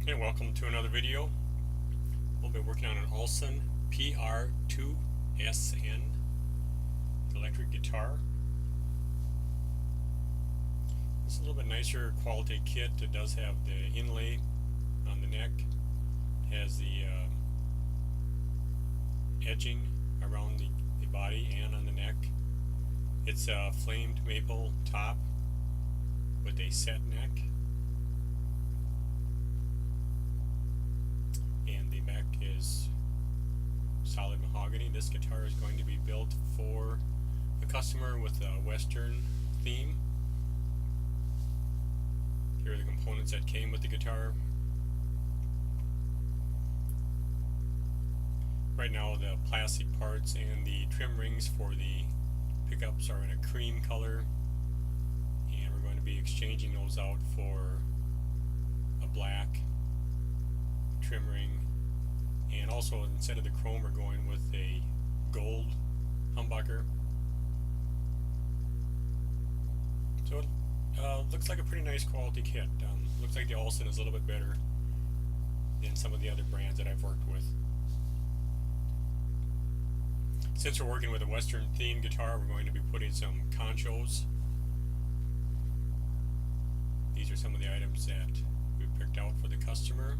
Okay, welcome to another video. We'll be working on an Alston PR2SN electric guitar. It's a little bit nicer quality kit. It does have the inlay on the neck. It has the edging around the body and on the neck. It's a flamed maple top with a set neck. And the back is solid mahogany. This guitar is going to be built for a customer with a Western theme. Here are the components that came with the guitar. Right now the plastic parts and the trim rings for the pickups are in a cream color, and we're going to be exchanging those out for a black trim ring, and also instead of the chrome we're going with a gold humbucker. So it looks like a pretty nice quality kit. Looks like the Alston is a little bit better than some of the other brands that I've worked with. Since we're working with a Western themed guitar, we're going to be putting some conchos. These are some of the items that we picked out for the customer.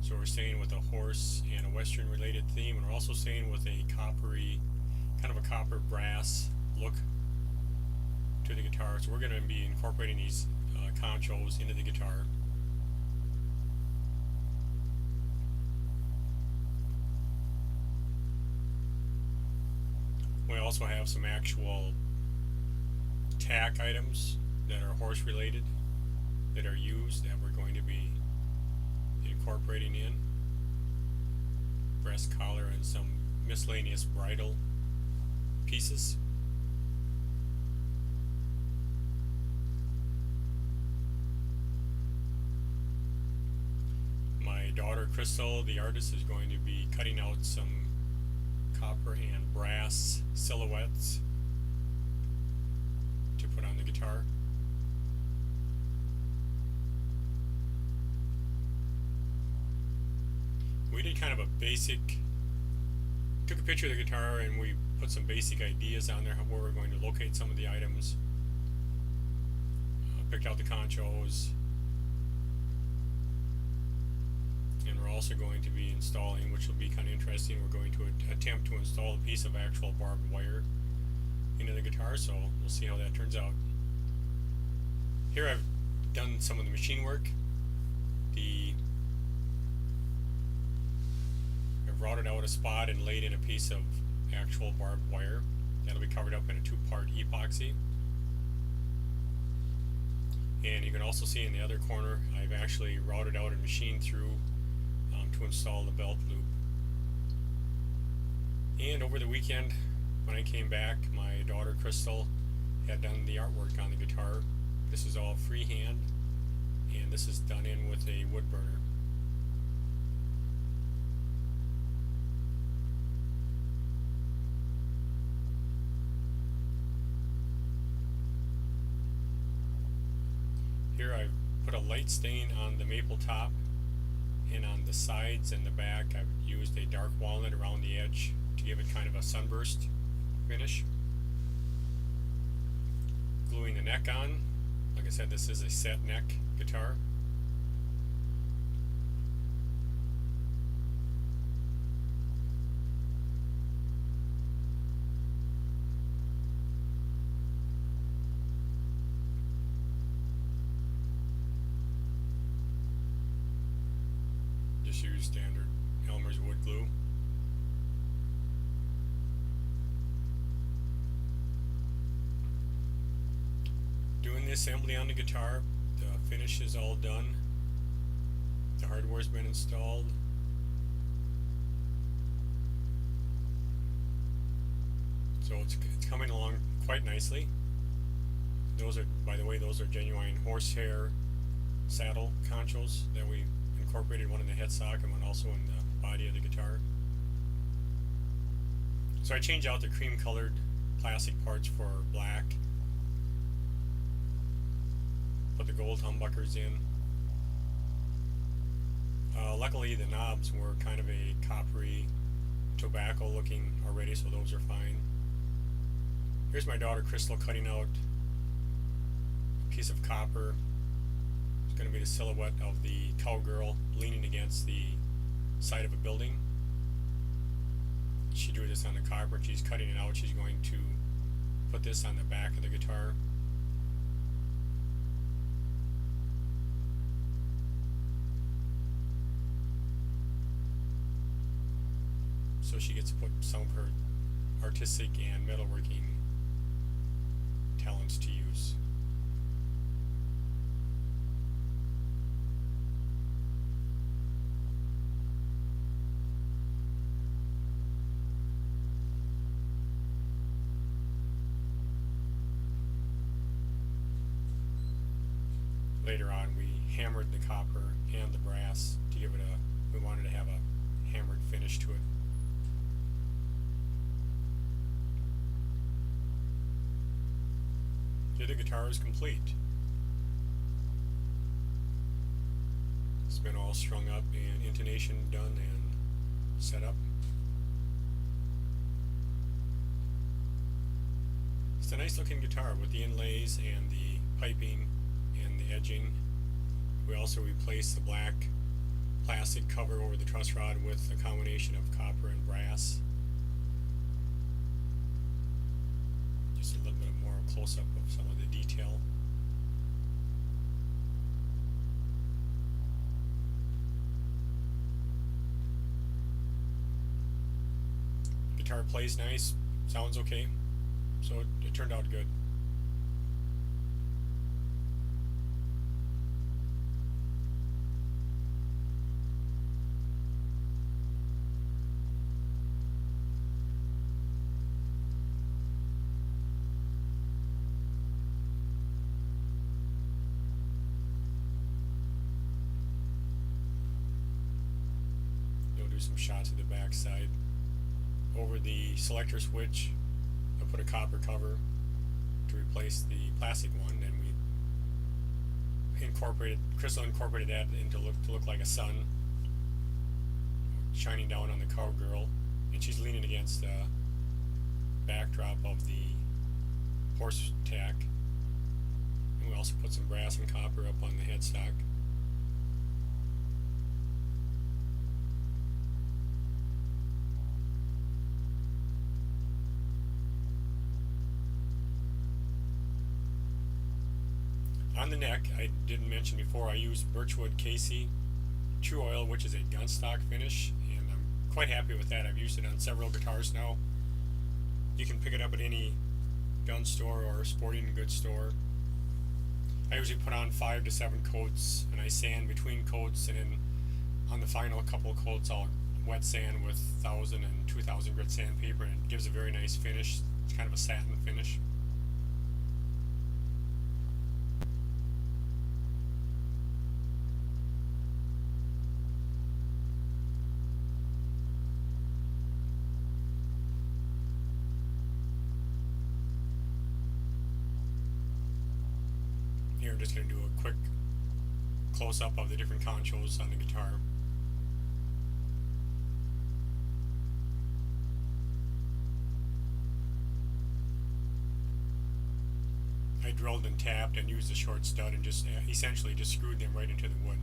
So we're staying with a horse and a Western related theme, and we're also staying with a coppery, kind of a copper brass look to the guitar. So we're going to be incorporating these conchos into the guitar. We also have some actual tack items that are horse related that are used that we're going to be incorporating in. Breast collar and some miscellaneous bridle pieces. My daughter Crystal, the artist, is going to be cutting out some copper and brass silhouettes to put on the guitar. We did kind of a basic, took a picture of the guitar and we put some basic ideas on there where we're going to locate some of the items. Picked out the conchos, and we're also going to be installing, which will be kind of interesting, we're going to attempt to install a piece of actual barbed wire into the guitar, so we'll see how that turns out. Here I've done some of the machine work. I've routed out a spot and laid in a piece of actual barbed wire. That'll be covered up in a 2-part epoxy. And you can also see in the other corner I've actually routed out and machined through to install the belt loop. And over the weekend when I came back, my daughter Crystal had done the artwork on the guitar. This is all freehand, and this is done in with a wood burner. Here I've put a light stain on the maple top, and on the sides and the back I've used a dark walnut around the edge to give it kind of a sunburst finish. Gluing the neck on. Like I said, this is a set neck guitar. Just use standard Elmer's wood glue. Doing the assembly on the guitar. The finish is all done. The hardware's been installed. So it's coming along quite nicely. Those are, by the way, those are genuine horsehair saddle conchos that we incorporated, one in the headstock and one also in the body of the guitar. So I changed out the cream colored plastic parts for black, put the gold humbuckers in, Luckily the knobs were kind of a coppery tobacco looking already, so those are fine. Here's my daughter Crystal cutting out a piece of copper. It's going to be the silhouette of the cowgirl leaning against the side of a building. She drew this on the copper and she's cutting it out. She's going to put this on the back of the guitar. So she gets to put some of her artistic and metalworking talents to use. Later on, we hammered the copper and the brass to give it we wanted to have a hammered finish to it. Here the guitar is complete. It's been all strung up and intonation done and set up. It's a nice looking guitar with the inlays and the piping and the edging. We also replaced the black plastic cover over the truss rod with a combination of copper and brass. Just a little bit more close-up of some of the detail. Guitar plays nice, sounds okay, so it turned out good. Some shots of the back side. Over the selector switch I put a copper cover to replace the plastic one, and Crystal incorporated that to look like a sun shining down on the cowgirl, and she's leaning against the backdrop of the horse tack. And we also put some brass and copper up on the headstock. On the neck, I didn't mention before, I used Birchwood Casey True Oil, which is a gun stock finish, and I'm quite happy with that. I've used it on several guitars now. You can pick it up at any gun store or sporting goods store. I usually put on 5 to 7 coats, and I sand between coats, and then on the final couple of coats I'll wet sand with 1000 and 2000 grit sandpaper, and it gives a very nice finish. It's kind of a satin finish. Here I'm just going to do a quick close-up of the different conchos on the guitar. I drilled and tapped and used a short stud and just essentially just screwed them right into the wood.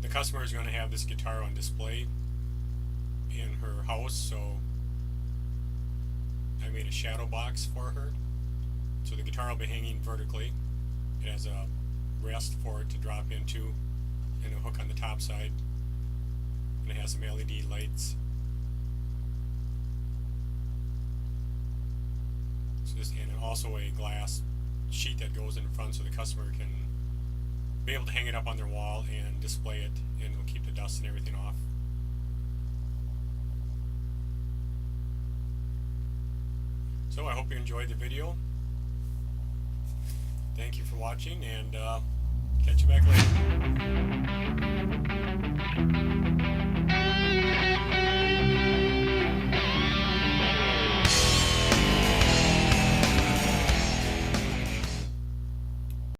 The customer is going to have this guitar on display in her house, so I made a shadow box for her. So the guitar will be hanging vertically. It has a rest for it to drop into and a hook on the top side. And it has some LED lights. So this, and also a glass sheet that goes in front so the customer can be able to hang it up on their wall and display it, and it'll keep the dust and everything off. So I hope you enjoyed the video. Thank you for watching, and catch you back later.